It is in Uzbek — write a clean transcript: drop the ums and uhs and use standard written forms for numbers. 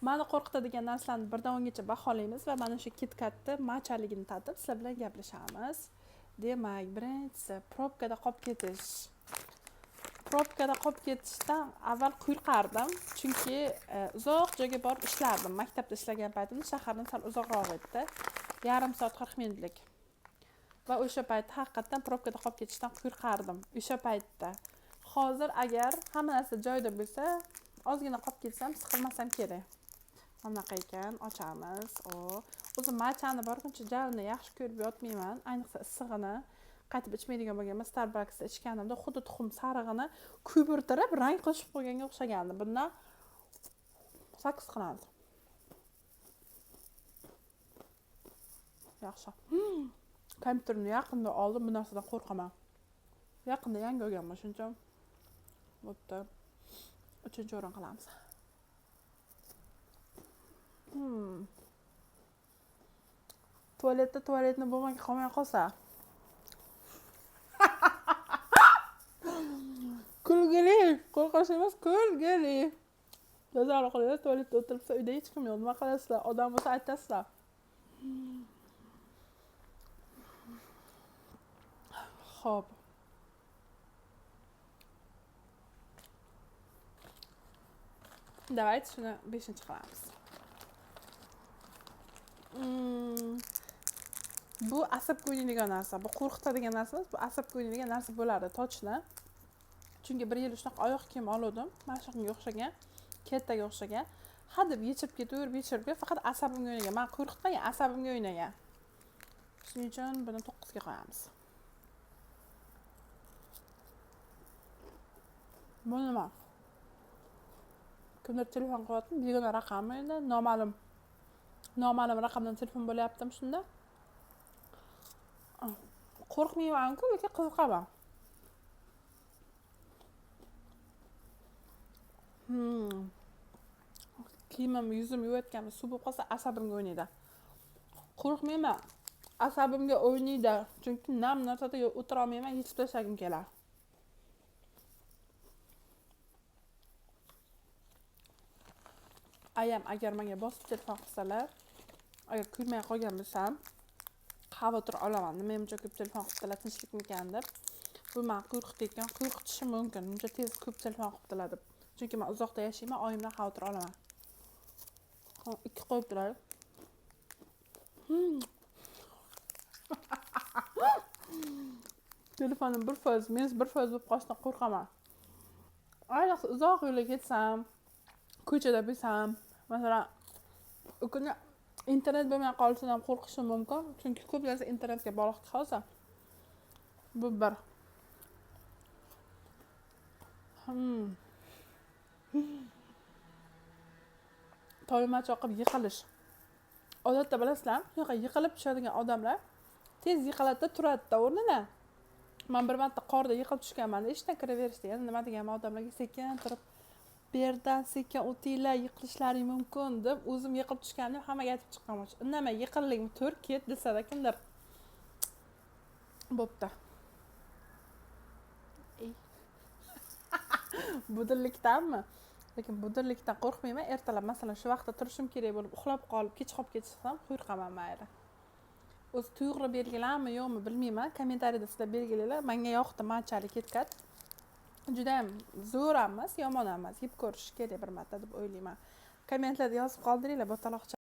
Meni qo'rqitadigan narsalarni birdan o'ngacha baholaymiz va mana shu KitKatni machaligini tatib sizlar bilan gaplashamiz. Demak, birinchisi probkada qolib ketish. Probkada qolib ketishdan avval qo'rqardim, chunki uzoq joyga borib ishlardim. Maktabda ishlagan paytimda shahardan sal uzoqroq edi. Yarim soat 40 minutlik. Va o'sha paytda haqiqatan probkada qolib ketishdan qo'rqardim. O'sha paytda. Hozir agar hamma narsa joyida bo'lsa, ozgina qolib ketsam, siqilmasam kerak. Bunaqa ekan, ochamiz. O'zim machani borguncha jalni yaxshi ko'rib yotmayman, ayniqsa issig'ini. Qaytib ichmaydigan bo'lganman, Starbucksda ichganimda xuddi tuxum sarig'ini ko'pirtirib, rang qo'shib qo'yganga o'xshagandi. Bundan 8 qilamiz. Yaxshi. Kompyuterni yaqinda oldim, bu narsadan qo'rqaman. Yaqinda yangi olganman, shuncha. Bo'pti. 3-o'rin qilamiz. Tualetni bo'lmay qolmay qolsa. Kulgili, qo'rqish emas, kulgili. Nazar qilinglar, tualetda o'tiribsa, uyda hech kim yo'q. Nima qilasizlar? Odam bo'lsa aytasizlar. Xo'p. Давайте shuni 5-qilamiz. Bu asabga o'ynaydigan narsa, bu qo'rqitadigan narsa emas, bu asabga o'ynaydigan narsa bo'ladi, tochni. Chunki 1 yil shunaqa oyoq kiyim oldim, mana shunga o'xshagan, kettaga o'xshagan. Hadeb yechib ketaverib, faqat asabimga o'ynagan. Men qo'rqitmagan, asabimga o'ynagan. Shuning uchun buni 9 ga qo'yamiz. Bu nima? Kimdir telefon qilyapti, begona raqammi endi, noma'lum raqamdan telefon bo'lyaptimi shunda? Qo'rqmayman-ku, lekin qiziqaman. Kiyimim, yuzim yuvayotganimda suv bo'lib qolsa asabimga o'ynaydi. Qo'rqmayman. Asabimga o'ynaydi, chunki nam narsada o'tira olmayman, yechib tashlagim keladi. Agar menga bosib telefon qilsalar, agar ko'rmay qolgan bo'lsam, xavotir olaman. Nima ko'p telefon qilibdilar, tinchlikmikan deb. Bu meni qo'rqitishi mumkin. Uncha tez ko'p telefon qilibdilar deb. Chunki men uzoqda yashayman, oyimdan xavotir olaman. 2 qo'yibdilar. Telefonim 1%, men 1% bo'lib qolishdan qo'rqaman. Ayniqsa uzoq yo'lga ketsam, ko'chada bo'lsam, masalan, u kuni internet bo'lmay qolishidan ham qo'rqishim mumkin, chunki ko'p narsa internetga bog'liq hozir. Bu bir. Toymacha oqib yiqilish. Odatda bilasizlar, shunaqa yiqilib tushadigan odamlar tez yiqiladi, turadi o'rnidan. Men bir marta qorda yiqilib tushganman, ishdan kiraverishdi. Yana nima deganman odamlarga, sekin turib, berdan sekin o'tinglar, yiqilishlari mumkin deb o'zim yiqilib tushganimda hammaga aytib chiqqanman. Indamay yiqilding, tur, ket desa-da kimdir. Bo'pti. Budillikdanmi? Lekin budillikdan qo'rqmayman. Ertalab masalan shu vaqtda turishim kerak bo'lib, uxlab qolib, kech qolib ketsam, qo'rqaman mayli. O'zi tuyg'u belgilanmi yo'qmi bilmayman. Kommentariyada sizlar belgilanglar. Menga yoqdi machali KitKat. Juda ham zo'r emas, yomon emas. Yeb ko'rish kerak bir marta deb o'ylayman. Kommentlarda yozib qoldiringlar, botaloqcha